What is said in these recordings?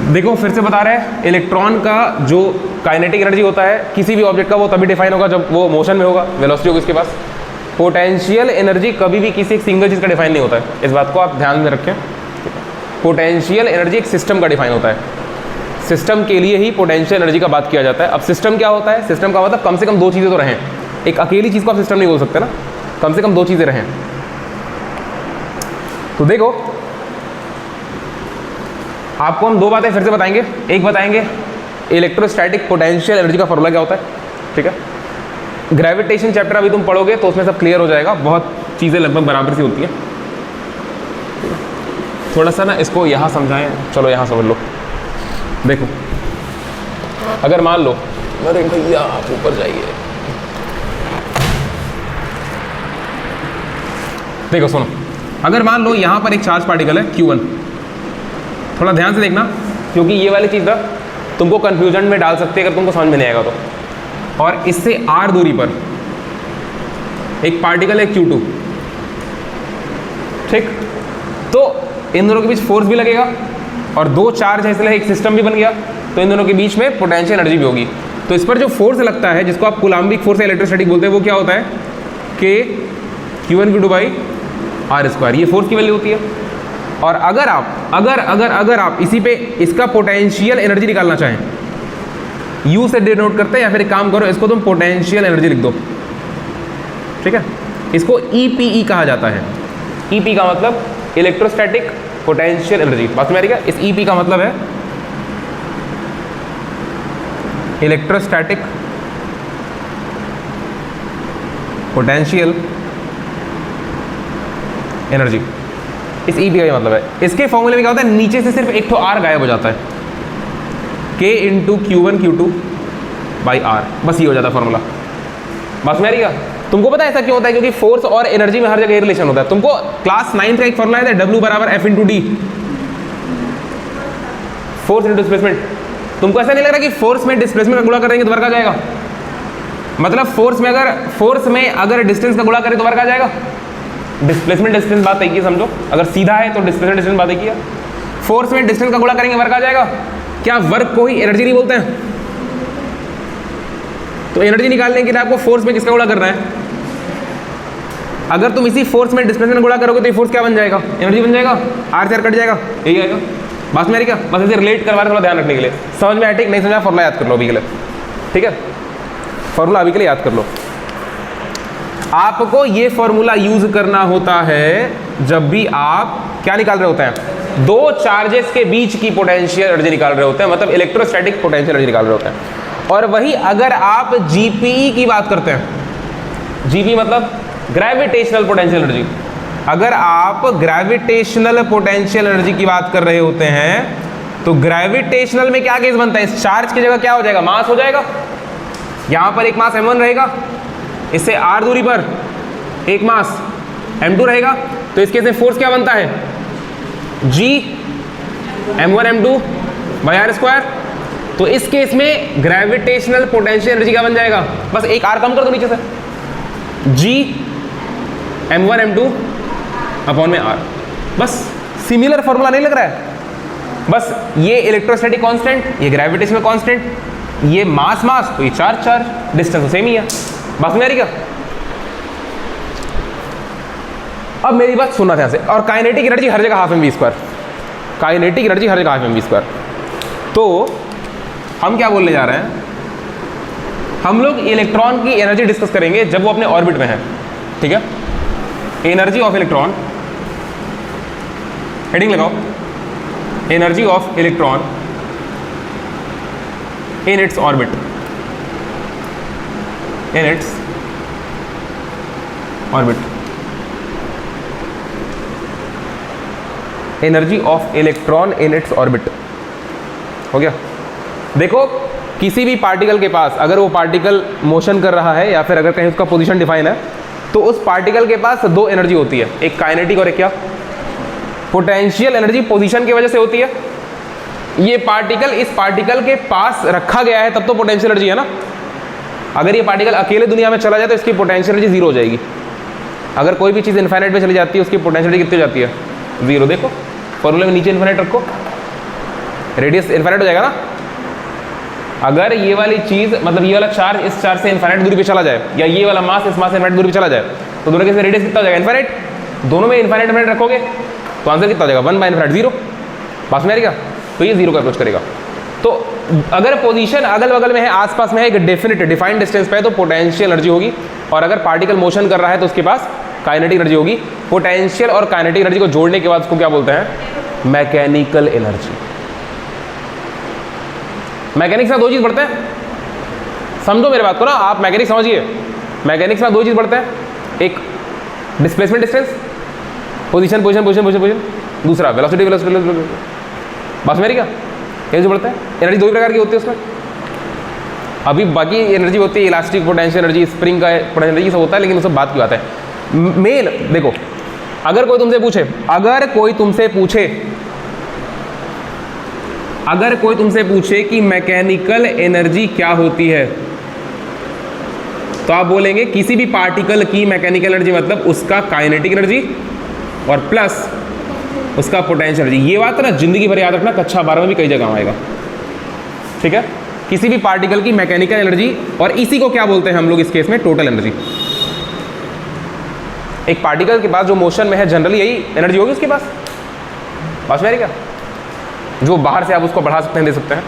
देखो फिर से बता रहे हैं, इलेक्ट्रॉन का जो काइनेटिक एनर्जी होता है किसी भी ऑब्जेक्ट का, वो तभी डिफाइन होगा जब वो मोशन में होगा, वेलोसिटी होगी उसके पास। पोटेंशियल एनर्जी कभी भी किसी एक सिंगल चीज़ का डिफाइन नहीं होता है, इस बात को आप ध्यान में रखें। पोटेंशियल एनर्जी एक सिस्टम का डिफाइन होता है, सिस्टम के लिए ही पोटेंशियल एनर्जी का बात किया जाता है। अब सिस्टम क्या होता है? सिस्टम का मतलब कम से कम दो चीज़ें तो रहें, एक अकेली चीज़ को आप सिस्टम नहीं बोल सकते ना, कम से कम दो चीज़ें रहें। तो देखो आपको हम दो बातें फिर से बताएंगे। एक बताएंगे इलेक्ट्रोस्टैटिक पोटेंशियल एनर्जी का फॉर्मूला क्या होता है, ठीक है। ग्रेविटेशन चैप्टर अभी तुम पढ़ोगे तो उसमें सब क्लियर हो जाएगा, बहुत चीज़ें लगभग बराबर सी होती हैं। थोड़ा सा ना इसको यहाँ समझाएं, चलो यहाँ समझ लो। देखो अगर मान लो, अरे भैया आप ऊपर जाइए, देखो सुनो, अगर मान लो यहाँ पर एक चार्ज पार्टिकल है Q1, थोड़ा ध्यान से देखना क्योंकि ये वाली चीज़ ना तुमको कंफ्यूजन में डाल सकते है अगर तुमको समझ में नहीं आएगा तो। और इससे r दूरी पर एक पार्टिकल है Q2, ठीक, तो इन दोनों के बीच फोर्स भी लगेगा और दो चार्ज है इसलिए एक सिस्टम भी बन गया, तो इन दोनों के बीच में पोटेंशियल एनर्जी भी होगी। तो इस पर जो फोर्स लगता है जिसको आप कूलाम्बिक फोर्स या इलेक्ट्रोस्टैटिक बोलते हैं, वो क्या होता है? K Q1 Q2 by r square, ये फोर्स की वैल्यू होती है। और अगर आप अगर आप इसी पे इसका पोटेंशियल एनर्जी निकालना चाहें, U से डिनोट करते हैं, या फिर एक काम करो इसको तुम पोटेंशियल एनर्जी लिख दो, ठीक है। इसको EPE कहा जाता है। EP का मतलब इलेक्ट्रोस्टैटिक पोटेंशियल एनर्जी, बात में आ रही है? इस EP का मतलब है इलेक्ट्रोस्टैटिक पोटेंशियल एनर्जी, इस EP का ये मतलब है। इसके फॉर्मूले में क्या होता है? नीचे से सिर्फ एक तो R गायब हो जाता है, K into Q1 Q2 by R, बस ये हो जाता है फॉर्मूला। बस में आ रही है? तुमको पता है ऐसा क्यों होता है? क्योंकि फोर्स और एनर्जी में हर जगह रिलेशन होता है। तुमको क्लास 9 का एक फॉर्मूला है W बराबर F into D, force into displacement. तुमको ऐसा नहीं लग रहा कि फोर्स में डिस्प्लेसमेंट का गुणा करेंगे तो वर्क आ जाएगा? मतलब फोर्स में अगर डिस्टेंस का गुणा करें तो वर्क आ जाएगा? डिस्प्लेसमेंट डिस्टेंस बात एक ही समझो, अगर सीधा है तो डिस्प्लेसमेंट डिस्टेंस बात एक ही है। फोर्स में डिस्टेंस का गुणा करेंगे वर्क आ जाएगा? क्या वर्क को ही एनर्जी नहीं बोलते हैं? तो एनर्जी निकालने के लिए आपको फोर्स में किसका गुणा करना है? अगर तुम इसी फोर्स में डिस्प्लेसमेंट गुणा करोगे तो ये फोर्स क्या बन जाएगा? एनर्जी बन जाएगा, R से R कट जाएगा, यही आएगा। बात में आ रही क्या? बस ऐसे रिलेट करवा रहे, थोड़ा ध्यान रखने के लिए। समझ में आया? ठीक, नहीं समझा फॉर्मूला याद कर लो अभी के लिए, ठीक है। फॉर्मूला अभी के लिए याद कर लो। आपको ये फॉर्मूला यूज करना होता है जब भी आप क्या निकाल रहे होते हैं? दो चार्जेस के बीच की पोटेंशियल एनर्जी निकाल रहे होते हैं, मतलब इलेक्ट्रोस्टैटिक पोटेंशियल एनर्जी निकाल रहे होते हैं। और वही अगर आप GPE की बात करते हैं, GP मतलब ग्रेविटेशनल पोटेंशियल एनर्जी, अगर आप ग्रेविटेशनल पोटेंशियल एनर्जी की बात कर रहे होते हैं तो ग्रेविटेशनल में क्या केस बनता है? इस चार्ज की जगह क्या हो जाएगा? मास हो जाएगा। यहां पर एक मास M1 रहेगा, इससे R दूरी पर एक मास M2 रहेगा, तो इस केस में फोर्स क्या बनता है? G M1 M2 by R square. तो इस केस में ग्रेविटेशनल पोटेंशियल एनर्जी क्या बन जाएगा? बस एक R कम कर दो नीचे से, G M1 M2 अपॉन में R। बस सिमिलर फॉर्मूला नहीं लग रहा है? बस ये इलेक्ट्रोस्टैटिक कांस्टेंट, ये ग्रेविटेशनल कांस्टेंट, ये मास तो ये चार्ज डिस्टेंस सेम ही है। बात में आ रही क्या? अब मेरी बात सुनना ध्यान से। और काइनेटिक एनर्जी हर जगह half M V square, kinetic energy हर जगह हाफ एम वी स्क्वायर। तो हम क्या बोलने जा रहे हैं? हम लोग इलेक्ट्रॉन की एनर्जी डिस्कस करेंगे जब वो अपने ऑर्बिट में है, ठीक है। एनर्जी ऑफ इलेक्ट्रॉन, हेडिंग लगाओ, energy of electron in its orbit, in its orbit, energy of electron in its orbit. हो गया? देखो किसी भी पार्टिकल के पास अगर वो पार्टिकल मोशन कर रहा है या फिर अगर कहीं उसका पोजीशन डिफाइन है तो उस पार्टिकल के पास दो एनर्जी होती है, एक काइनेटिक और एक क्या? पोटेंशियल एनर्जी पोजीशन की वजह से होती है। ये पार्टिकल इस पार्टिकल के पास रखा गया है तब तो पोटेंशियल एनर्जी है ना। अगर ये पार्टिकल अकेले दुनिया में चला जाए तो इसकी पोटेंशियल एनर्जी जीरो हो जाएगी। अगर कोई भी चीज़ इन्फाइनाइट में चली जाती है उसकी पोटेंशियल एनर्जी कितनी हो जाती है? जीरो। देखो फॉर्मूले में नीचे इन्फाइनाइट रखो, रेडियस इनफाइनाइट हो जाएगा ना। अगर ये वाली चीज मतलब ये वाला चार्ज इस चार्ज से इनफाइनाइट दूरी पे चला जाए, या ये वाला मास इस मास से इनफाइनाइट दूरी पे चला जाए, तो दोनों के रेडियस कितना हो जाएगा? इनफाइनाइट। दोनों में इनफाइनाइट इनफाइनाइट रखोगे तो आंसर कितना हो जाएगा? 1 बाय इनफाइनाइट 0। पास में आएगा, तो ये 0 का अप्रोच करेगा। तो अगर पोजीशन अगल बगल में है, आसपास में है, एक डेफिनेट डिफाइंड डिस्टेंस पे है, तो पोटेंशियल एनर्जी होगी। और अगर पार्टिकल मोशन कर रहा है तो उसके पास काइनेटिक एनर्जी होगी। पोटेंशियल और काइनेटिक एनर्जी को जोड़ने के बाद उसको क्या बोलते हैं? Mechanical energy. मैकेनिक्स में 2 चीज पढ़ते हैं, समझो मेरे बात को ना, आप मैकेनिक्स समझिए। मैकेनिक्स में 2 चीज पढ़ते हैं, एक displacement distance, position position position position position, दूसरा वेलोसिटी वेलोसिटी। बस मेरी क्या कैसे पढ़ते हैं? एनर्जी 2 प्रकार की होती है उसमें। अभी बाकी एनर्जी होती है इलास्टिक पोटेंशियल एनर्जी, स्प्रिंग का पोटेंशियल एनर्जी, सब होता है, लेकिन उसमें बात की बात है। मेन देखो, अगर कोई तुमसे पूछे कि मैकेनिकल एनर्जी क्या होती है, तो आप बोलेंगे किसी भी पार्टिकल की मैकेनिकल एनर्जी मतलब उसका काइनेटिक एनर्जी और प्लस उसका पोटेंशियल एनर्जी। ये बात ना जिंदगी भर याद रखना, कक्षा 12 में भी कई जगह आएगा, ठीक है? किसी भी पार्टिकल की मैकेनिकल एनर्जी, और इसी को क्या बोलते हैं हम लोग इस केस में? Total energy. एक पार्टिकल के पास जो मोशन में है जनरली यही एनर्जी होगी उसके पास में क्या, जो बाहर से आप उसको बढ़ा सकते हैं, दे सकते हैं।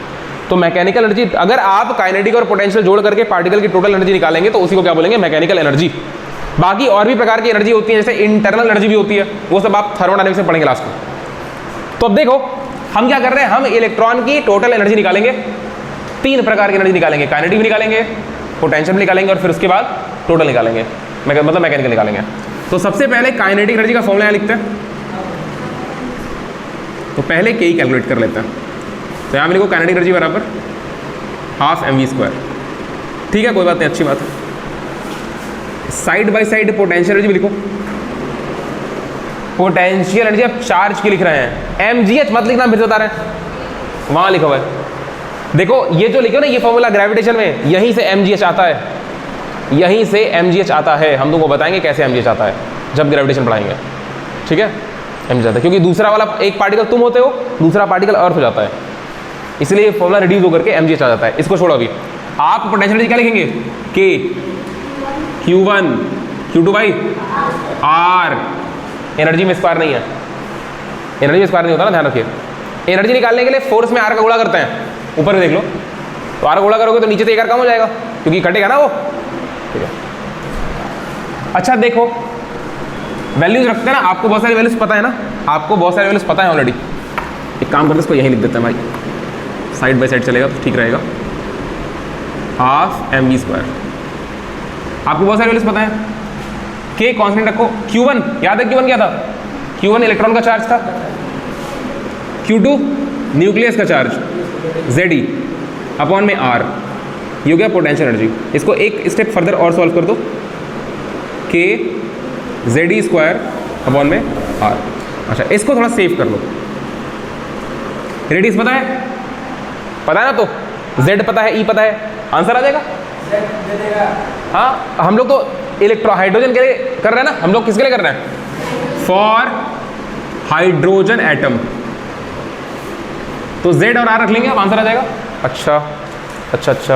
तो मैकेनिकल एनर्जी, अगर आप काइनेटिक और पोटेंशियल जोड़ करके पार्टिकल की टोटल एनर्जी निकालेंगे तो उसी को क्या बोलेंगे? Mechanical energy. बाकी और भी प्रकार की एनर्जी होती है, जैसे इंटरनल एनर्जी भी होती है, वो सब आप थर्मोडायनेमिक्स में पढ़ेंगे लास्ट में। तो अब देखो हम क्या कर रहे हैं, हम इलेक्ट्रॉन की टोटल एनर्जी निकालेंगे। 3 प्रकार की एनर्जी निकालेंगे, काइनेटिक भी निकालेंगे, पोटेंशियल भी निकालेंगे, और फिर उसके बाद टोटल निकालेंगे, मतलब मैकेनिकल निकालेंगे। तो सबसे पहले काइनेटिक एनर्जी का फॉर्मूला लिखते हैं, तो पहले के ही कैलकुलेट कर लेते हैं। तो यहाँ में लिखो काइनेटिक एनर्जी बराबर ½ mv²। ठीक है, कोई बात नहीं, अच्छी बात है। Side by side potential energy भी लिखो। पोटेंशियल एनर्जी आप चार्ज की लिख रहे हैं, mgh मत लिखना, फिर बता रहे हैं, वहां लिखा हुआ है। देखो ये जो लिखो ना, ये फॉर्मूला ग्रेविटेशन में यहीं से mgh आता है, यहीं से mgh आता है। हम तुमको बताएंगे कैसे mgh आता है जब ग्रेविटेशन पढ़ाएंगे, ठीक है? mgh आता है क्योंकि दूसरा वाला एक पार्टिकल तुम होते हो, दूसरा पार्टिकल अर्थ हो जाता है, इसलिए ये फॉर्मूला रिड्यूस होकर के mgh आ जाता है। इसको छोड़ो, अभी आप पोटेंशियल एनर्जी क्या लिखेंगे? k q1 q2 by r। Energy में स्क्वायर नहीं है, एनर्जी में स्क्वायर नहीं होता ना, ध्यान रखिए। एनर्जी निकालने के लिए फोर्स में r का गुणा करते हैं, ऊपर में देख लो, तो r का गुणा करोगे तो नीचे से एक r कम हो जाएगा क्योंकि कटेगा ना वो, ठीक है? अच्छा देखो वैल्यूज रखते हैं ना, आपको बहुत सारी वैल्यूज पता है ना, आपको बहुत सारी वैल्यूज पता है ऑलरेडी। एक काम करते हैं, इसको यहीं लिख देते हैं भाई, साइड बाय साइड चलेगा तो ठीक रहेगा। ½ mv², आपको बहुत सारी वैल्यूज पता है। k कांस्टेंट रखो, q1 याद है, q1 क्या था? q1 इलेक्ट्रॉन का चार्ज था, q2 न्यूक्लियस का चार्ज, Ze अपॉन में r, ये हो गया पोटेंशियल एनर्जी। इसको एक स्टेप फर्दर और सॉल्व कर दो, k Ze² अपॉन में r। अच्छा इसको थोड़ा सेव कर लो। रेडियस पता है ना, तो z पता है, e पता है, आंसर आ जाएगा। हाँ, हम लोग तो हाइड्रोजन के लिए कर रहे हैं ना, हम लोग किसके लिए कर रहे हैं? For hydrogen atom. तो z और r रख लेंगे, अब आंसर आ जाएगा। अच्छा,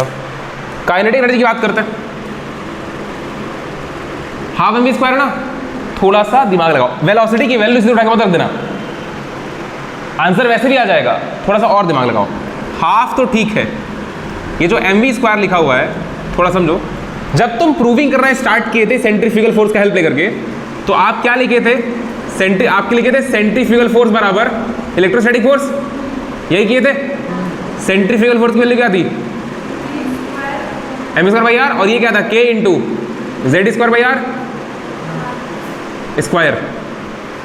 काइनेटिक एनर्जी की बात करते हैं। ½ mv² है ना, थोड़ा सा दिमाग लगाओ, वेलोसिटी की वैल्यू सीधे उठा के मत रख देना, आंसर वैसे भी आ जाएगा, थोड़ा सा और दिमाग लगाओ। हाफ तो ठीक है, ये जो mv² लिखा हुआ है थोड़ा समझो। जब तुम प्रूविंग करना स्टार्ट किए थे सेंट्रीफ्यूगल फोर्स का हेल्प लेकर के, तो आप क्या लिखे थे? आपके लिखे थे सेंट्रीफ्यूगल फोर्स बराबर इलेक्ट्रोस्टैटिक फोर्स, यही किए थे। सेंट्रीफ्यूगल फोर्स की वैल्यू क्या थी? mv²/r, और ये क्या था? k इंटू Z²/r स्क्वायर,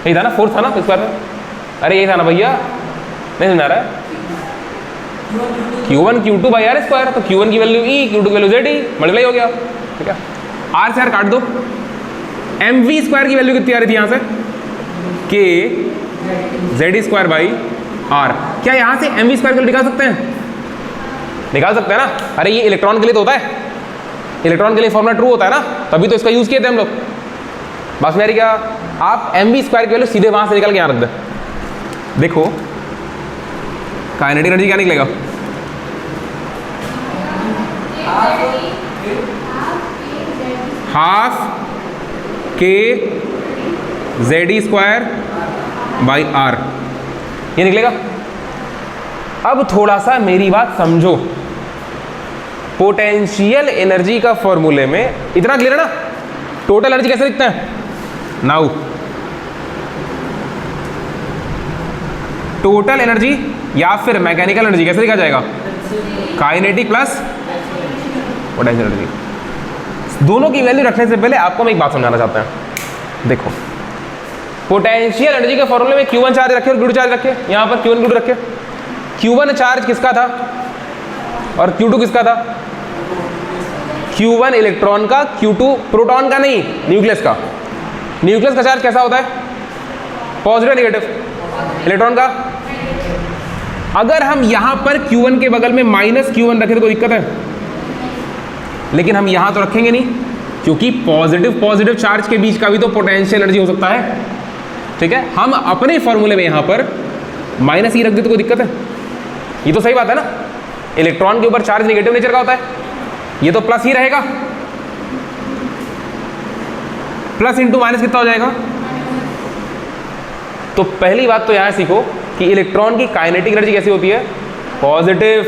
यही था ना, फोर्स था ना, स्क्वायर था। अरे यही था ना भैया, नहीं समझ आ रहा है? q1 q2/r स्क्वायर, तो q1 की वैल्यू e, q2 की वैल्यू z, मल्टीप्लाई हो गया, ठीक है? r से r काट दो, mv² की वैल्यू कितनी आ रही थी यहाँ से? k Z²/r। क्या यहाँ से mv² की वैल्यू निकाल सकते हैं? निकाल सकते हैं ना। अरे ये इलेक्ट्रॉन के लिए तो होता है, इलेक्ट्रॉन के लिए फॉर्मूला ट्रू होता है ना, तभी तो इसका यूज किए थे हम लोग। बस मेरी क्या, आप mv² की वैल्यू सीधे वहां से निकाल के यहाँ रख दे। देखो काइनेटिक एनर्जी क्या निकलेगा? हाफ के जेड स्क्वायर बाई आर, ये निकलेगा। अब थोड़ा सा मेरी बात समझो, पोटेंशियल एनर्जी का फॉर्मूले में इतना क्लियर है ना? टोटल एनर्जी कैसे लिखते हैं? नाउ टोटल एनर्जी या फिर मैकेनिकल एनर्जी कैसे लिखा जाएगा? Kinetic plus potential energy. दोनों की वैल्यू रखने से पहले आपको मैं एक बात समझाना चाहता हूं। देखो, पोटेंशियल एनर्जी के फॉर्मूले में Q1 चार्ज रखे और Q2 चार्ज रखे। यहां पर Q1 Q2 रखे। Q1 चार्ज किसका था और Q2 किसका था? Q1 इलेक्ट्रॉन का, Q2 प्रोटॉन का नहीं, न्यूक्लियस का। न्यूक्लियस का चार्ज कैसा होता है? Positive negative. इलेक्ट्रॉन का, अगर हम यहां पर Q1 के बगल में माइनस Q1 रखें तो कोई दिक्कत है? लेकिन हम यहां तो रखेंगे नहीं, क्योंकि पॉजिटिव चार्ज के बीच का भी तो पोटेंशियल एनर्जी हो सकता है। ठीक है, हम अपने फॉर्मूले में यहां पर माइनस ही रख दे तो कोई दिक्कत है? ये तो सही बात है ना? इलेक्ट्रॉन के ऊपर चार्ज नेगेटिव नेचर का होता है, ये तो प्लस ही रहेगा। प्लस इंटू माइनस कितना हो जाएगा? तो पहली बात तो यहां सीखो कि इलेक्ट्रॉन की काइनेटिक एनर्जी कैसी होती है? पॉजिटिव।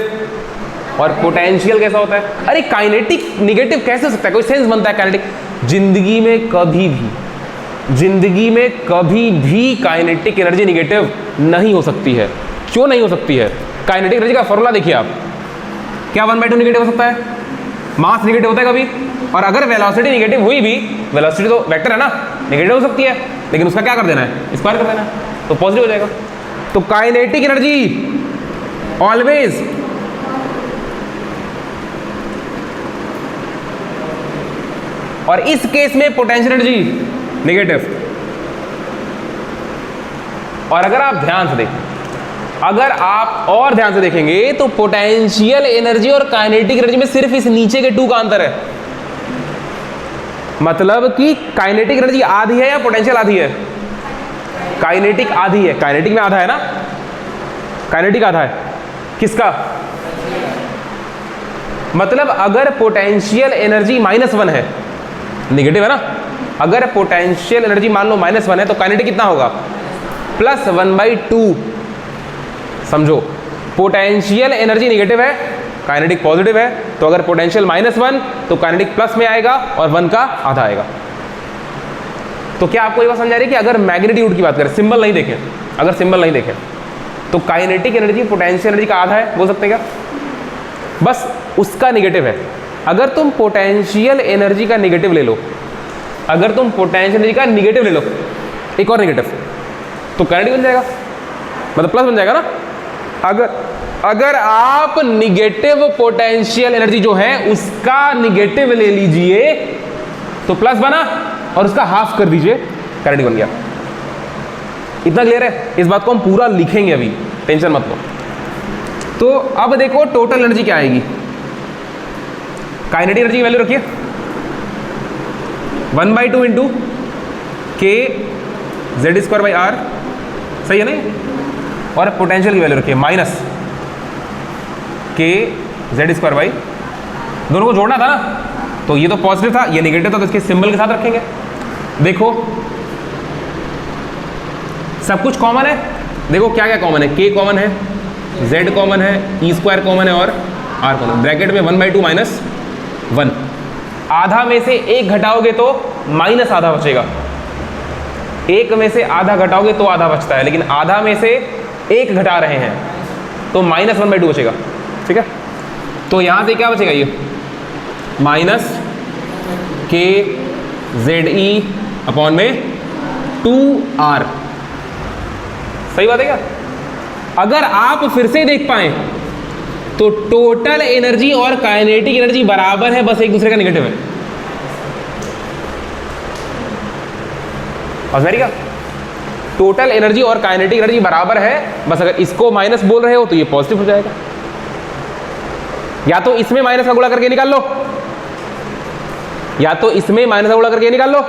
और पोटेंशियल कैसा होता है? अरे काइनेटिक निगेटिव कैसे हो सकता है? कोई सेंस बनता है काइनेटिक? जिंदगी में कभी भी काइनेटिक एनर्जी निगेटिव नहीं हो सकती है। क्यों नहीं हो सकती है? काइनेटिक एनर्जी का फॉर्मूला देखिए आप। क्या 1/2 निगेटिव हो सकता है? मास निगेटिव होता है कभी? और अगर वेलोसिटी निगेटिव हुई भी, वेलोसिटी तो वेक्टर है ना, निगेटिव हो सकती है, लेकिन उसका क्या कर देना है? स्क्वायर कर देना है, तो पॉजिटिव हो जाएगा। तो काइनेटिक एनर्जी ऑलवेज और इस केस में पोटेंशियल एनर्जी नेगेटिव। और अगर आप ध्यान से देखेंगे तो पोटेंशियल एनर्जी और काइनेटिक एनर्जी में सिर्फ इस नीचे के 2 का अंतर है। मतलब कि काइनेटिक एनर्जी आधी है या पोटेंशियल आधी है? काइनेटिक आधी है। काइनेटिक में आधा है ना? काइनेटिक आधा है किसका? मतलब अगर पोटेंशियल एनर्जी -1 है, निगेटिव है ना? अगर पोटेंशियल एनर्जी मान लो -1 है तो काइनेटिक कितना होगा? प्लस 1/2। समझो, पोटेंशियल एनर्जी निगेटिव है, काइनेटिक पॉजिटिव है, तो अगर पोटेंशियल -1 तो काइनेटिक प्लस में आएगा और 1 का आधा आएगा। तो क्या आपको ये बात समझ आ रही है कि अगर मैग्नीट्यूड की बात करें, सिंबल नहीं देखें, अगर सिंबल नहीं देखें तो काइनेटिक एनर्जी पोटेंशियल एनर्जी का आधा है, बोल सकते हैं क्या? बस उसका निगेटिव है। अगर तुम पोटेंशियल एनर्जी का निगेटिव ले लो, अगर तुम पोटेंशियल एनर्जी का निगेटिव ले लो, एक और निगेटिव, तो काइनेटिक बन जाएगा, मतलब प्लस बन जाएगा ना? अगर आप निगेटिव पोटेंशियल एनर्जी जो है उसका निगेटिव ले लीजिए तो प्लस बना और उसका हाफ कर दीजिए, काइनेटिक बन गया। इतना क्लियर है? इस बात को हम पूरा लिखेंगे अभी, टेंशन मत लो। तो अब देखो टोटल एनर्जी क्या आएगी। काइनेटिक एनर्जी की वैल्यू रखिए 1/2 इंटू के जेड स्क्वायर बाई आर, सही है ना? और पोटेंशियल की वैल्यू रखिए माइनस के जेड स्क्वायर बाई, दोनों को जोड़ना था ना, तो ये तो पॉजिटिव था, ये नेगेटिव था, तो इसके सिंबल के साथ रखेंगे। देखो सब कुछ कॉमन है। देखो क्या क्या कॉमन है? के कॉमन है, जेड कॉमन है, ई स्क्वायर कॉमन है और आर कॉमन। ब्रैकेट में 1/2 माइनस 1। आधा में से 1 घटाओगे तो माइनस आधा बचेगा। 1 में से आधा घटाओगे तो आधा बचता है, लेकिन आधा में से 1 घटा रहे हैं तो माइनस 1/2 बचेगा। ठीक है, तो यहां से क्या बचेगा? ये माइनस के जेड ई अपॉन में 2r। सही बात है क्या? अगर आप फिर से देख पाए तो टोटल एनर्जी और काइनेटिक एनर्जी बराबर है, बस एक दूसरे का निगेटिव है। क्या टोटल एनर्जी और काइनेटिक एनर्जी बराबर है, बस अगर इसको माइनस बोल रहे हो तो ये पॉजिटिव हो जाएगा। या तो इसमें माइनस का गुणा करके निकाल लो, या तो इसमें माइनस का गुणा करके निकाल लो,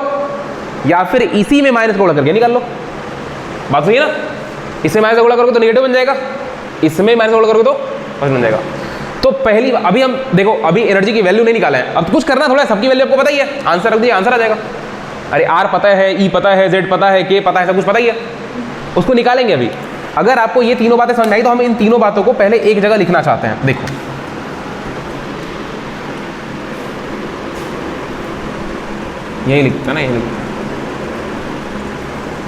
या फिर इसी में माइनस का गुणा करके निकाल लो। बात सही है ना? इसमें माइनस का गुणा करोगे तो नेगेटिव बन जाएगा, इसमें माइनस का गुणा करोगे तो प्लस बन जाएगा। तो पहली अभी हम देखो, अभी एनर्जी की वैल्यू नहीं निकाला है, अब कुछ करना थोड़ा है, सबकी वैल्यू आपको पता ही है, आंसर रख दिया आंसर आ जाएगा। अरे आर पता है, ई पता है, जेड पता है, के पता है, सब कुछ पता ही है, उसको निकालेंगे अभी। अगर आपको ये तीनों बातें समझ आई तो हम इन तीनों बातों को पहले एक जगह लिखना चाहते हैं। देखो यही लिखते हैं ना, यही लिखते हैं।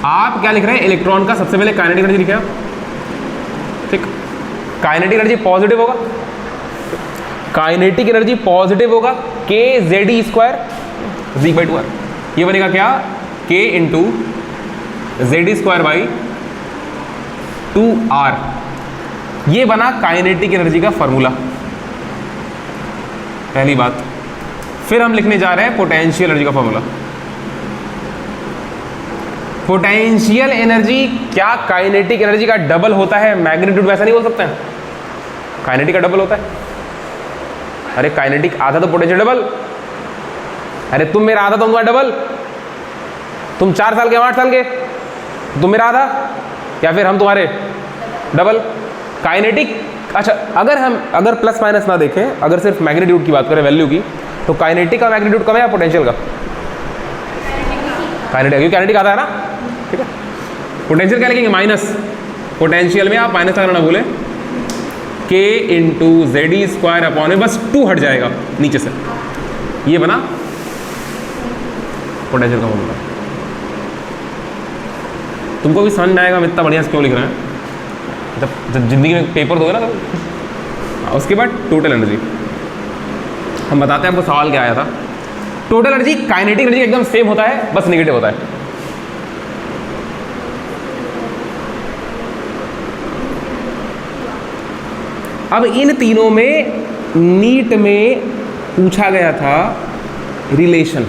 आप क्या लिख रहे हैं, इलेक्ट्रॉन का सबसे पहले काइनेटिक एनर्जी लिखे आप, ठीक। काइनेटिक एनर्जी पॉजिटिव होगा, काइनेटिक एनर्जी पॉजिटिव होगा, K Z E square G by 2r, ये बनेगा क्या, K into Z E square by 2r। ये बना काइनेटिक एनर्जी का फॉर्मूला, पहली बात। फिर हम लिखने जा रहे हैं पोटेंशियल एनर्जी का फॉर्मूला। पोटेंशियल एनर्जी क्या काइनेटिक एनर्जी का डबल होता है? मैग्नीट्यूड वैसा नहीं हो सकता है, काइनेटिक का डबल होता है। अरे काइनेटिक आधा तो पोटेंशियल डबल, अरे तुम मेरा आधा तो तुम्हारा डबल, तुम 4 साल के, हम 8 साल के, तुम मेरा आधा या फिर हम तुम्हारे डबल। काइनेटिक, अच्छा अगर प्लस माइनस ना देखें, अगर सिर्फ मैग्नीट्यूड की बात करें, वैल्यू की, तो काइनेटिक का मैग्नीट्यूड कम है या पोटेंशियल का? काइनेटिक, क्योंकि काइनेटिक आता है ना, ठीक है। पोटेंशियल क्या लिखेंगे, माइनस, पोटेंशियल में आप माइनस लगाना ना भूलें, के into Z E square upon में बस 2 हट जाएगा नीचे से, ये बना पोटेंशियल का फॉर्मूला। तुमको भी समझ में आएगा हम इतना बढ़िया से क्यों लिख रहे हैं, जब जिंदगी में पेपर दोगे ना तो। उसके बाद टोटल एनर्जी हम बताते हैं आपको, सवाल क्या आया था। टोटल एनर्जी काइनेटिक एनर्जी एकदम सेम होता है, बस नेगेटिव होता है। अब इन तीनों में नीट में पूछा गया था रिलेशन,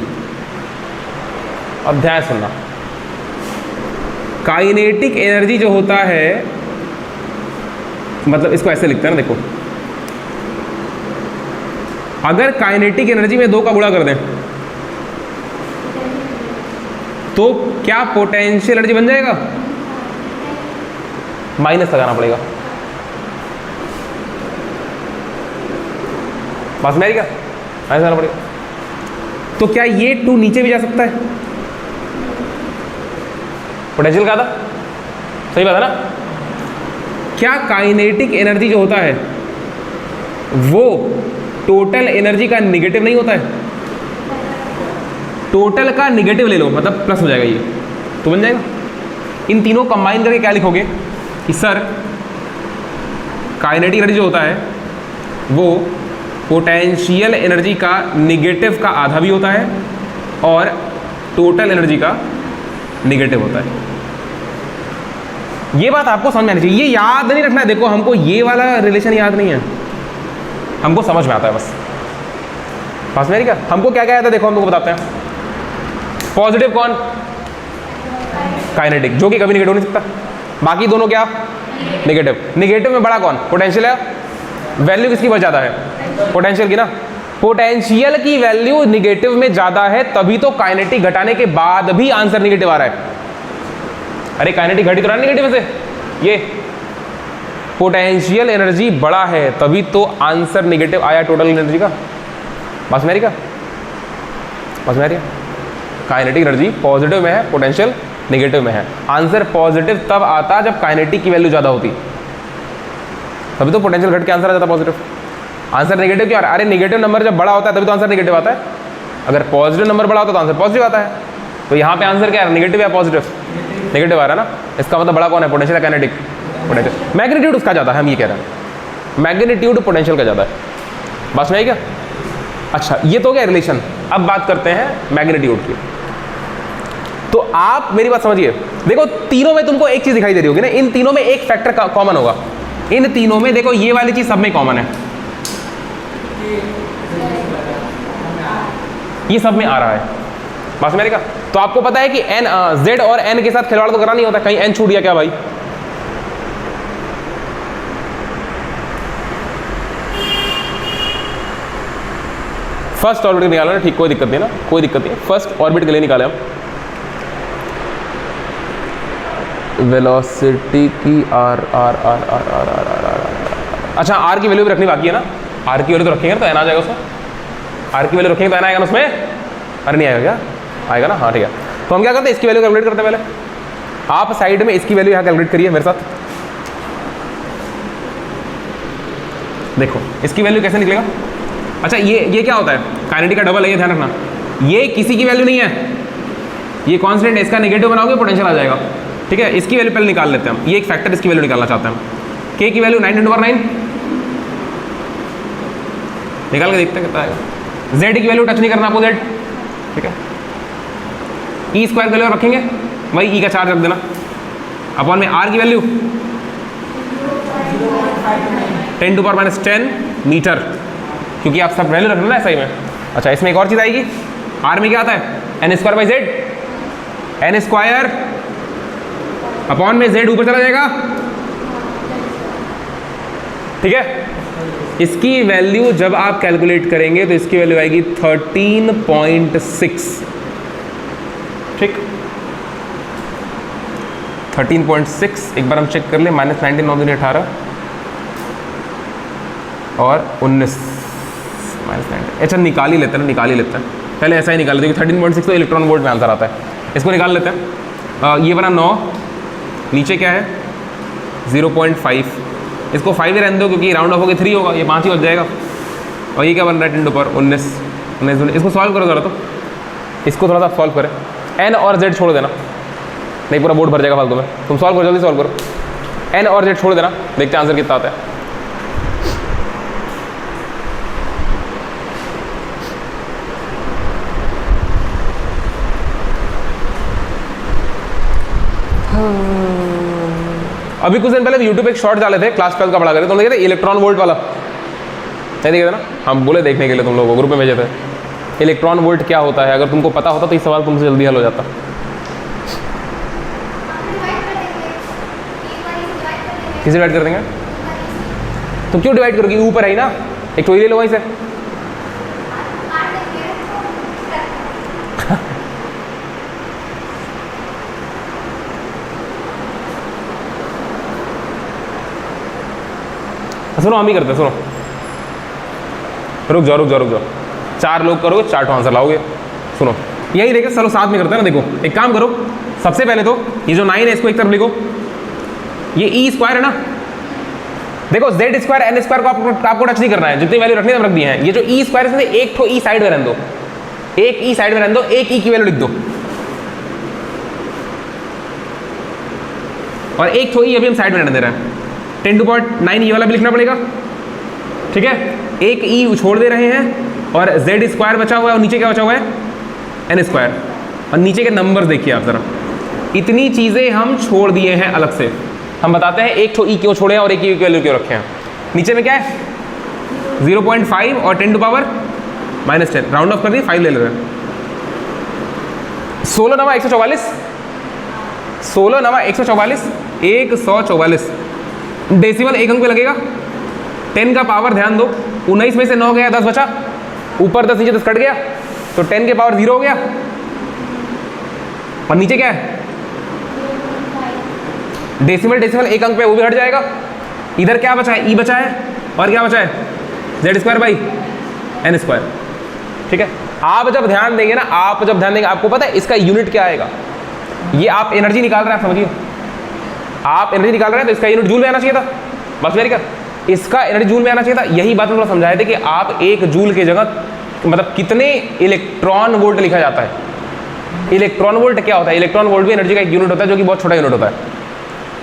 अध्याय सुनना। काइनेटिक एनर्जी जो होता है, मतलब इसको ऐसे लिखते हैं ना, देखो, अगर काइनेटिक एनर्जी में 2 का गुणा कर दें तो क्या पोटेंशियल एनर्जी बन जाएगा? माइनस लगाना पड़ेगा, बात में आएगा, माइनस लगाना पड़ेगा। तो क्या ये 2 नीचे भी जा सकता है? पोटेंशियल का था, सही बात है ना। क्या काइनेटिक एनर्जी जो होता है वो टोटल एनर्जी का निगेटिव नहीं होता है? टोटल का निगेटिव ले लो, मतलब प्लस हो जाएगा, ये तो बन जाएगा। इन तीनों कंबाइन करके क्या लिखोगे कि सर काइनेटिक एनर्जी जो होता है वो पोटेंशियल एनर्जी का निगेटिव का आधा भी होता है और टोटल एनर्जी का निगेटिव होता है। ये बात आपको समझ में आनी चाहिए, ये याद नहीं रखना है। देखो हमको ये वाला रिलेशन याद नहीं है, हमको समझ में आता है बस। पास में क्या, हमको क्या क्या आता है देखो, हम लोग बताते हैं। पॉजिटिव कौन? काइनेटिक, जो कि कभी निगेटिव नहीं सकता। बाकी दोनों क्या? निगेटिव। निगेटिव में बड़ा कौन? पोटेंशियल है। वैल्यू किसकी बहुत ज़्यादा है? पोटेंशियल की ना। पोटेंशियल की वैल्यू निगेटिव में ज़्यादा है, तभी तो काइनेटिक घटाने के बाद भी आंसर निगेटिव आ रहा है। अरे काइनेटिक घटी तो रहा निगेटिव से, ये पोटेंशियल एनर्जी बड़ा है तभी तो आंसर निगेटिव आया टोटल एनर्जी का। बस मेरी का बस मेरी काइनेटिक एनर्जी पॉजिटिव में है, पोटेंशियल निगेटिव में है। आंसर पॉजिटिव तब आता जब काइनेटिक की वैल्यू ज़्यादा होती, तभी तो पोटेंशियल घट के आंसर आ जाता पॉजिटिव। आंसर नेगेटिव क्यों आ रहा है? अरे नेगेटिव नंबर जब बड़ा होता है तभी तो आंसर नेगेटिव आता है। अगर पॉजिटिव नंबर बड़ा होता है तो आंसर पॉजिटिव आता है। तो यहाँ पे आंसर क्या है? नेगेटिव या पॉजिटिव? नेगेटिव आ रहा है ना। इसका मतलब बड़ा कौन है? पोटेंशियल या काइनेटिक? पोटेंशियल। मैग्नीट्यूड उसका ज़्यादा है, हम ये कह रहे हैं। मैग्नीट्यूड पोटेंशियल का ज़्यादा है। बस नहीं क्या? अच्छा, ये तो क्या रिलेशन। अब बात करते हैं मैग्नीट्यूड की। तो आप मेरी बात समझिए, देखो तीनों में तुमको एक चीज़ दिखाई दे रही होगी ना, इन तीनों में एक फैक्टर कॉमन होगा। इन तीनों में देखो ये वाली चीज़ सब में कॉमन है, ये सब में आ रहा है। बस मेरे का तो आपको पता है कि एन जेड और एन के साथ खिलवाड़ तो करना नहीं होता। कहीं एन छूट गया क्या भाई? फर्स्ट ऑर्बिट निकाला ना, ठीक, कोई दिक्कत नहीं ना, कोई दिक्कत नहीं। फर्स्ट ऑर्बिट के लिए निकाले हम वेलोसिटी की r r r r r r r r अच्छा आर की वैल्यू भी रखनी बाकी है ना, आर की वैल्यू तो रखेंगे तो एन आ जाएगा उसमें, आर की वैल्यू रखेंगे तो एन आएगा ना उसमें, अरे नहीं आएगा क्या, आएगा ना, हाँ ठीक है। तो हम क्या करते हैं, इसकी वैल्यू कैलकुलेट करते हैं पहले, आप साइड में इसकी वैल्यू यहाँ कैलकुलेट करिए मेरे साथ। देखो इसकी वैल्यू कैसे निकलेगा, अच्छा ये क्या होता है, काइनेटिक का डबल है, ये ध्यान रखना, ये किसी की वैल्यू नहीं है, ये कांस्टेंट है, इसका नेगेटिव बनाओगे पोटेंशियल आ जाएगा, ठीक है। इसकी वैल्यू पहले निकाल लेते हैं हम, ये एक फैक्टर इसकी वैल्यू निकालना चाहते हैं हम, के की वैल्यू 9 × 9 निकाल के देखते हैं कितना आएगा। जेड की वैल्यू टच नहीं करना आपको, जेड, ठीक है। ई स्क्वायर की वैल्यू रखेंगे, वही ई का चार्ज रख देना, अपॉन में आर की वैल्यू 10⁻⁻10 मीटर, क्योंकि आप सब वैल्यू रखना ना ऐसा ही में। अच्छा इसमें एक और चीज़ आएगी, आर में क्या आता है, n² / z, n² अपॉन में z ऊपर चला जाएगा, ठीक है। इसकी वैल्यू जब आप कैलकुलेट करेंगे तो इसकी वैल्यू आएगी 13.6, ठीक, 13.6। एक बार हम चेक कर ले, -19 9 × 18 और 19 -19, अच्छा निकाल ही लेते हैं, निकाल ही लेते हैं पहले, ऐसा ही निकाल लेते हैं, 13.6 तो इलेक्ट्रॉन वोल्ट में आंसर आता है, इसको निकाल लेते हैं। ये बना 9, नीचे क्या है 0.5, इसको 5 ही रहने दो क्योंकि राउंड ऑफ होकर 3 होगा, ये 5 ही बच जाएगा। और ये क्या बन रहा है 10⁻19, इसको सॉल्व करो ज़रा, तो इसको थोड़ा सा सॉल्व करें, n और z छोड़ देना, नहीं पूरा बोर्ड भर जाएगा फालतू में, तुम सॉल्व करो, जल्दी सॉल्व करो, n और z छोड़ देना, देखते हैं आंसर कितना आता है। अभी कुछ दिन पहले यूट्यूब पे एक शॉर्ट डाले थे, क्लास 12 का पढ़ा करे, तो देखे थे इलेक्ट्रॉन वोल्ट वाला, नहीं देखे थे ना, हम बोले देखने के लिए, तुम लोगों को ग्रुप में भेजे थे। इलेक्ट्रॉन वोल्ट क्या होता है, अगर तुमको पता होता तो ये सवाल तुमसे जल्दी हल हो जाता। किसे डिवाइड कर देंगे, तुम क्यों डिवाइड करोगे, ऊपर है ही ना, एक तो ले लो वहीं से, सुनो हम ही करते हैं, सुनो, रुक जाओ, 4 लोग करोगे 4 आंसर लाओगे। सुनो यही देखे, चलो साथ में करते हैं ना। देखो एक काम करो, सबसे पहले तो ये जो 9 है इसको एक तरफ लिखो, ये E² है ना, देखो Z² n² को आपको टच नहीं करना है, जितनी वैल्यू रखनी है रख दी है। ये जो E² है एक तो E साइड में रहने दो, एक E साइड में रहने दो, एक E की वैल्यू लिख दो, और एक तो E अभी हम साइड में रहने दे रहे हैं। 10⁹ ये वाला भी लिखना पड़ेगा, ठीक है। एक E छोड़ दे रहे हैं और Z² बचा हुआ है, और नीचे क्या बचा हुआ है n², और नीचे के नंबर देखिए आप जरा, इतनी चीज़ें हम छोड़ दिए हैं अलग से। हम बताते हैं एक तो E क्यों छोड़े हैं और एक E की वैल्यू क्यों रखे हैं। नीचे में क्या है 0.5 और 10⁻⁻10, राउंड ऑफ कर दिए, 5 ले रहे हैं। 16 9 144, 16 9 144, 144 डेसिमल एक अंक पे लगेगा। 10 का पावर ध्यान दो, 19 में से 9 गया, 10 बचा, ऊपर 10 नीचे 10 कट गया, तो 10 के पावर 0 हो गया, और नीचे क्या है डेसिमल एक अंक पे, वो भी हट जाएगा। इधर क्या बचा है, E बचा है, और क्या बचा है Z² / n², ठीक है। आप जब ध्यान देंगे ना, आपको पता है इसका यूनिट क्या आएगा, ये आप एनर्जी निकाल रहे हैं, आप समझिए आप एनर्जी निकाल रहे हैं, तो इसका यूनिट जूल में आना चाहिए था, बस वेरी कर, इसका एनर्जी जूल में आना चाहिए था। यही बात मैं समझाए थे कि आप 1 जूल की जगह मतलब कितने इलेक्ट्रॉन वोल्ट लिखा जाता है। इलेक्ट्रॉन वोल्ट क्या होता है, इलेक्ट्रॉन वोल्ट भी एनर्जी का एक यूनिट होता है जो कि बहुत छोटा यूनिट होता है।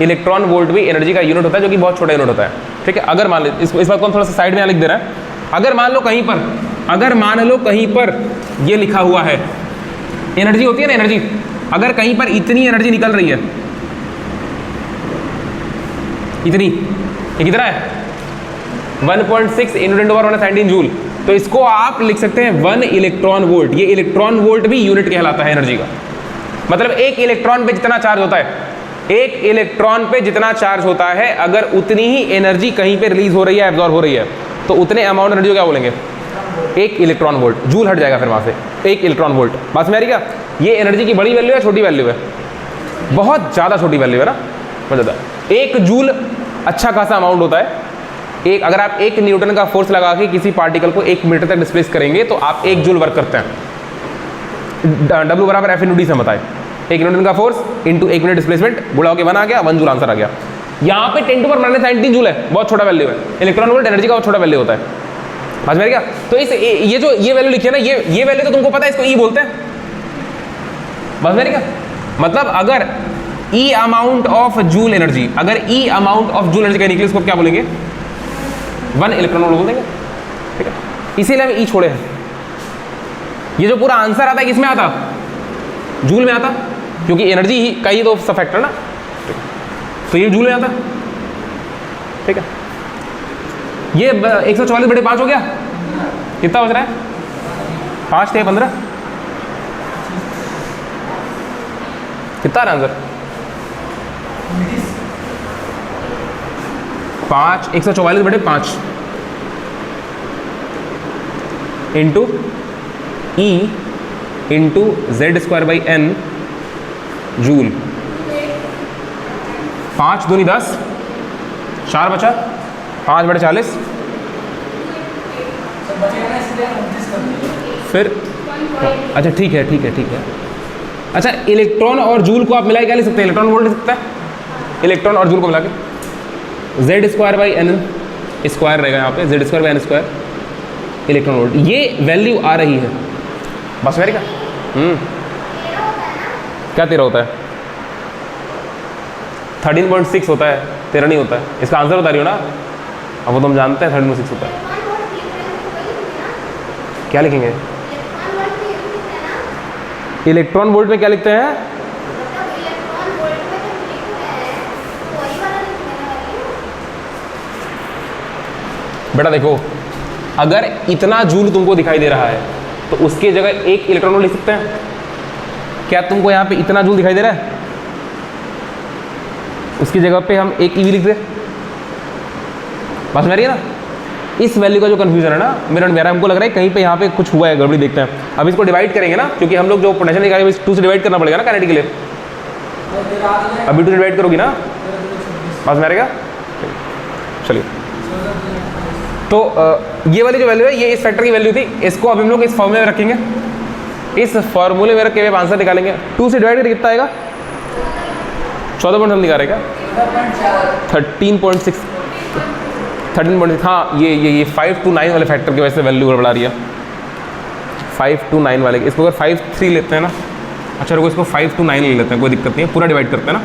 इलेक्ट्रॉन वोल्ट भी एनर्जी का यूनिट होता है जो कि बहुत छोटा यूनिट होता है, ठीक है। अगर मान लो इस बात को हम थोड़ा सा साइड में लिख दे रहे हैं, अगर मान लो कहीं पर ये लिखा हुआ है, एनर्जी होती है ना, एनर्जी, अगर कहीं पर इतनी एनर्जी निकल रही है, इतनी, ये कितना है 1.6 × 10⁻⁻19 जूल, तो इसको आप लिख सकते हैं 1 इलेक्ट्रॉन वोल्ट। ये इलेक्ट्रॉन वोल्ट भी यूनिट कहलाता है एनर्जी का, मतलब एक इलेक्ट्रॉन पे जितना चार्ज होता है, एक इलेक्ट्रॉन पे जितना चार्ज होता है, अगर उतनी ही एनर्जी कहीं पे रिलीज हो रही है, एब्जॉर्ब हो रही है, तो उतने अमाउंट एनर्जी को क्या बोलेंगे, 1 इलेक्ट्रॉन वोल्ट। जूल हट जाएगा फिर वहां से, 1 इलेक्ट्रॉन वोल्ट। बात में आ रही क्या, ये एनर्जी की बड़ी वैल्यू है, छोटी वैल्यू है, बहुत ज़्यादा छोटी वैल्यू है ना, बहुत ज़्यादा। 1 जूल अच्छा खासा अमाउंट होता है, एक अगर आप 1 न्यूटन का फोर्स लगा के किसी पार्टिकल को 1 मीटर तक डिस्प्लेस करेंगे तो आप 1 जूल वर्क करते हैं। W बराबर F × D से बताए, 1 न्यूटन का फोर्स इंटू 1 मीटर डिस्प्लेसमेंट, गुणा होकर 1 आ गया, 1 जूल आंसर आ गया। यहाँ पे 10⁻⁻³ जूल है, बहुत छोटा वैल्यू है। इलेक्ट्रॉन वोल्ट एनर्जी का बहुत छोटा वैल्यू होता है, समझ में क्या? तो इस ये वैल्यू लिखी है ना, ये वैल्यू तो तुमको पता है, इसको ई बोलते हैं, समझ में क्या? मतलब अगर ई अमाउंट ऑफ जूल एनर्जी, अगर ई अमाउंट ऑफ जूल एनर्जी का निकले, इसको क्या बोलेंगे? 1 इलेक्ट्रॉन वोल्ट बोल देंगे, ठीक है? इसीलिए हम ई छोड़े हैं। ये जो पूरा आंसर आता है किसमें आता? जूल में आता, क्योंकि एनर्जी ही का ही तो सब फैक्टर ना, तो ये जूल में आता, ठीक है? ये 144/5 हो गया, कितना बच रहा है? 5 × 15, कितना है answer? 5 144/5 into E into Z²/n joule. 5 दूनी 10, 4 बचा, 5/40, फिर अच्छा ठीक है ठीक है ठीक है। अच्छा इलेक्ट्रॉन और जूल को आप मिला के क्या लिख सकते हैं? इलेक्ट्रॉन वोल्ट लिख सकते हैं, इलेक्ट्रॉन और जूल को मिला के Z²/n स्क्वायर रहेगा यहाँ पे, Z²/n² इलेक्ट्रॉन वोल्ट। ये वैल्यू आ रही है बस मेरी का। क्या 13 होता है? 13.6 होता है, 13 नहीं होता है। इसका आंसर बता रही हो ना, अब वो तुम जानते हैं 13.6 होता है। क्या लिखेंगे? इलेक्ट्रॉन वोल्ट में क्या लिखते हैं? बेटा देखो, अगर इतना जूल तुमको दिखाई दे रहा है तो उसकी जगह 1 इलेक्ट्रॉन वोल्ट लिख सकते हैं। क्या तुमको यहाँ पे इतना जूल दिखाई दे रहा है? उसकी जगह पे हम 1 EV लिख दे, बस मेरी है ना? इस वैल्यू का जो कंफ्यूजन है ना मेरा हमको लग रहा है कहीं पे यहाँ पे कुछ हुआ है, गड़बड़ी। देखते हैं अब इसको डिवाइड करेंगे ना, क्योंकि हम लोग जो पोटेंशियल निकालेंगे 2 से डिवाइड करना पड़ेगा ना काइनेटिक के लिए। अभी 2 से डिवाइड करोगी ना, बस मेरे क्या? चलिए, तो ये वाली जो वैल्यू है, ये इस फैक्टर की वैल्यू थी। इसको अब हम लोग इस फॉर्मूले में रखेंगे, इस फॉर्मूले में रख के आंसर निकालेंगे। 2 से डिवाइड करके कितना आएगा? 14 निकालेगा, 13.6। हाँ ये 5 to 9 वाले फैक्टर की वजह से वैल्यू बढ़ा रही है, 5 to 9 वाले। इसको अगर 5 3 लेते हैं ना, अच्छा रुको, इसको 5 to 9 ले लेते हैं, कोई दिक्कत नहीं है, पूरा डिवाइड करते हैं ना।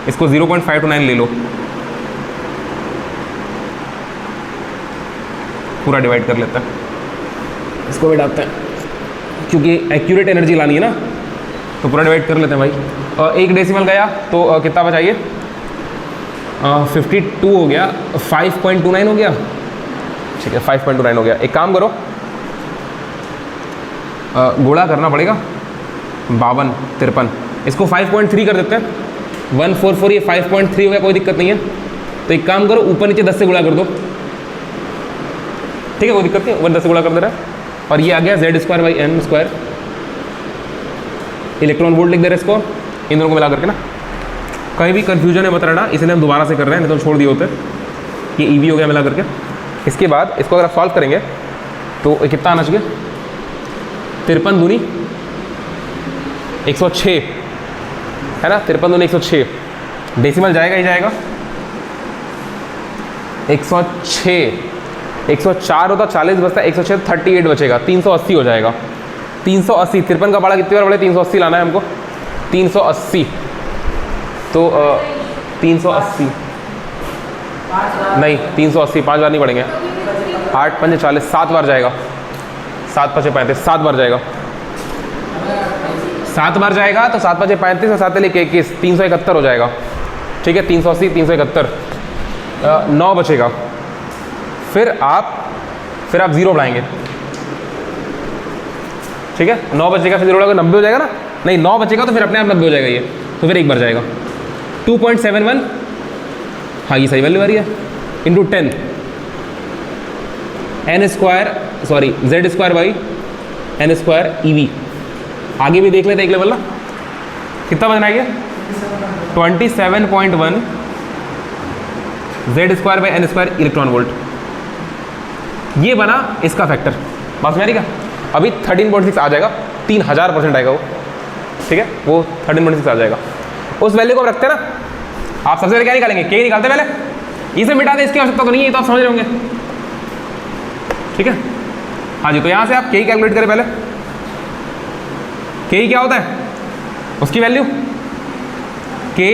इसको 0.5 to 9 ले लो, पूरा डिवाइड कर लेते हैं। इसको भी डालते हैं, क्योंकि एक्यूरेट एनर्जी लानी है ना, तो पूरा डिवाइड कर लेते हैं भाई। और 1 डेसिमल गया तो कितना बचाइए? 52 हो गया, 5.29 हो गया, ठीक है 5.29 हो गया। एक काम करो, गुणा करना पड़ेगा, 52 53, इसको 5.3 कर देते हैं। 144 ये 5.3 हो गया, कोई दिक्कत नहीं है। तो एक काम करो, ऊपर नीचे 10 से गुणा कर दो, ठीक है कोई दिक्कत नहीं, 1 10 से गुणा कर दे रहा है। और ये आ गया Z²/n²। इलेक्ट्रॉन वोल्ट लिख दे रहे हैं इसको, इन दोनों को मिला करके ना। कहीं भी कंफ्यूजन है मत रहना, इसलिए हम दोबारा से कर रहे हैं, नहीं तो छोड़ दिए होते। ये EV हो गया मिला करके। इसके बाद इसको अगर आप सॉल्व करेंगे तो कितना आना चाहिए? 53 दूनी 106 है ना, 53 दूनी 106। डेसिमल जाएगा ही जाएगा, 106 104 होता, 40 बचता, 106 38 बचेगा, 380 हो जाएगा। 380, 53 का पारा कितनी बार बढ़े? 380 लाना है हमको, 380। तो 380 नहीं, 380 5 बार नहीं पड़ेंगे, 8 5 40, 7 बार जाएगा, 7 5 35, 7 बार जाएगा, 7 बार जाएगा। तो 7 5 35 और 7 21, 371 हो जाएगा, ठीक है। 380 371, 9 बचेगा। फिर आप 0 बढ़ाएंगे, ठीक है। 9 बचेगा, फिर 0 बढ़ाएगा, 90 हो जाएगा ना? नहीं, 9 बचेगा तो फिर अपने आप 90 हो जाएगा ये, तो फिर एक बार जाएगा। 2.71, हाँ ये सही वैल्यू आ रही है, इंटू 10 Z²/n² EV। आगे भी देख लेते एक लेवल ना, कितना बचना है ये? 27.1 Z²/n² इलेक्ट्रॉन वोल्ट। ये बना इसका फैक्टर, बात समझ आ रही क्या? अभी 13.6 आ जाएगा, 3000% आएगा वो, ठीक है, वो 13.6 आ जाएगा। उस वैल्यू को हम रखते हैं ना, आप सबसे पहले क्या निकालेंगे, के निकालते पहले, इसे मिटा दे, इसकी आवश्यकता तो नहीं है, ये तो आप समझ रहे होंगे, ठीक है। हाँ जी, तो यहाँ से आप के कैलकुलेट करें पहले। के क्या होता है, उसकी वैल्यू के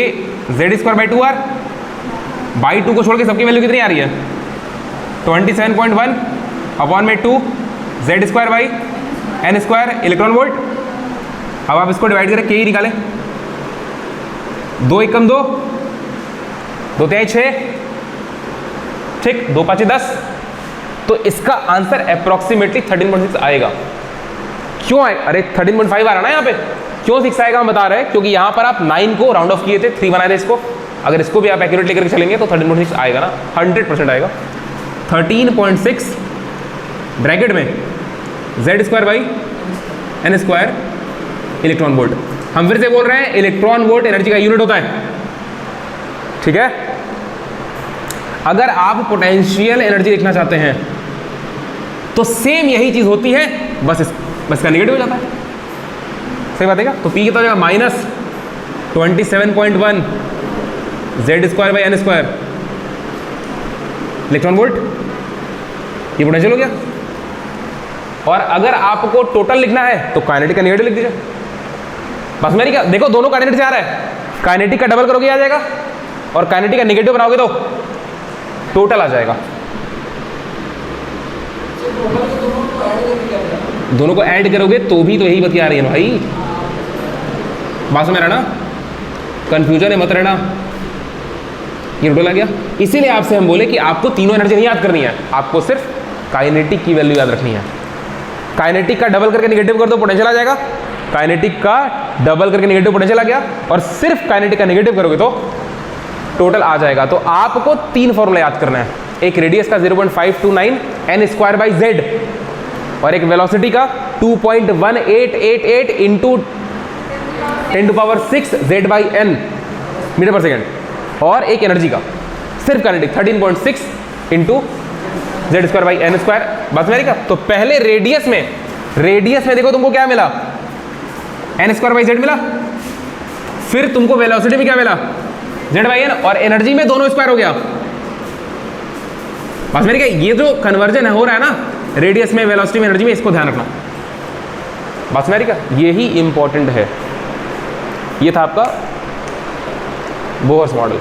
Z²/2R, बाई 2 को छोड़ के सबकी वैल्यू कितनी आ रही है, 27.1 अपॉन में 2 Z²/n² इलेक्ट्रॉन वोल्ट। अब आप इसको डिवाइड करें, के ही निकालें, 2 एकम 2, 2 तिहाई 6, ठीक, 2 5 10। तो इसका आंसर अप्रोक्सीमेटली 13.6 आएगा। क्यों आए, अरे 13.5 आ रहा ना यहाँ पे, क्यों 6 आएगा हम बता रहे हैं, क्योंकि यहाँ पर आप 9 को राउंड ऑफ किए थे, 3 बनाए थे इसको, अगर इसको भी आप एक्यूरेट लेकर चलेंगे तो 13.6 आएगा ना, 100% आएगा। 13.6 ब्रैकेट में Z²/n² इलेक्ट्रॉन वोल्ट। हम फिर से बोल रहे हैं, इलेक्ट्रॉन वोल्ट एनर्जी का यूनिट होता है, ठीक है। अगर आप पोटेंशियल एनर्जी लिखना चाहते हैं तो सेम यही चीज होती है, बस का नेगेटिव हो जाता है, सही बात है क्या? तो P कितना हो जाएगा, -27.1 Z²/n² इलेक्ट्रॉन वोल्ट, ये पोटेंशियल हो गया। और अगर आपको टोटल लिखना है तो काइनेटिक का नेगेटिव लिख दीजिए, बस मेरी क्या, देखो दोनों काइनेटिक से आ रहा है, काइनेटिक का डबल करोगे आ जाएगा, और काइनेटिक का नेगेटिव बनाओगे तो टोटल आ जाएगा। दोनों को ऐड करोगे तो भी तो यही बतिया रही है भाई, बात में रहना, कंफ्यूजन है मत रहना, ये टोटल आ गया। इसीलिए आपसे हम बोले कि आपको तीनों एनर्जी नहीं याद करनी है, आपको सिर्फ काइनेटिक की वैल्यू याद रखनी है। काइनेटिक का डबल करके नेगेटिव कर दो, पोटेंशियल आ जाएगा, काइनेटिक का डबल करके नेगेटिव पोटेंशियल आ गया, और सिर्फ काइनेटिक का नेगेटिव करोगे तो टोटल आ जाएगा। तो आपको 3 फॉर्मूला याद करना है, एक रेडियस का 0.529 n²/z, और एक वेलोसिटी का 2.1888 इंटू 10⁻6 Z/n मीटर पर सेकेंड, और एक एनर्जी का सिर्फ काइनेटिक 13.6 इंटू Z²/n²। बस मेरी का, तो पहले रेडियस में देखो तुमको क्या मिला, n²/z मिला, फिर तुमको वेलोसिटी में क्या मिला, Z/n, और एनर्जी में दोनों स्क्वायर हो गया। बस मेरी का, ये जो कन्वर्जन हो रहा है ना रेडियस में, वेलोसिटी में, एनर्जी में, इसको ध्यान रखना, बस मेरी का, यही इंपॉर्टेंट है। ये था आपका बोहर्स मॉडल।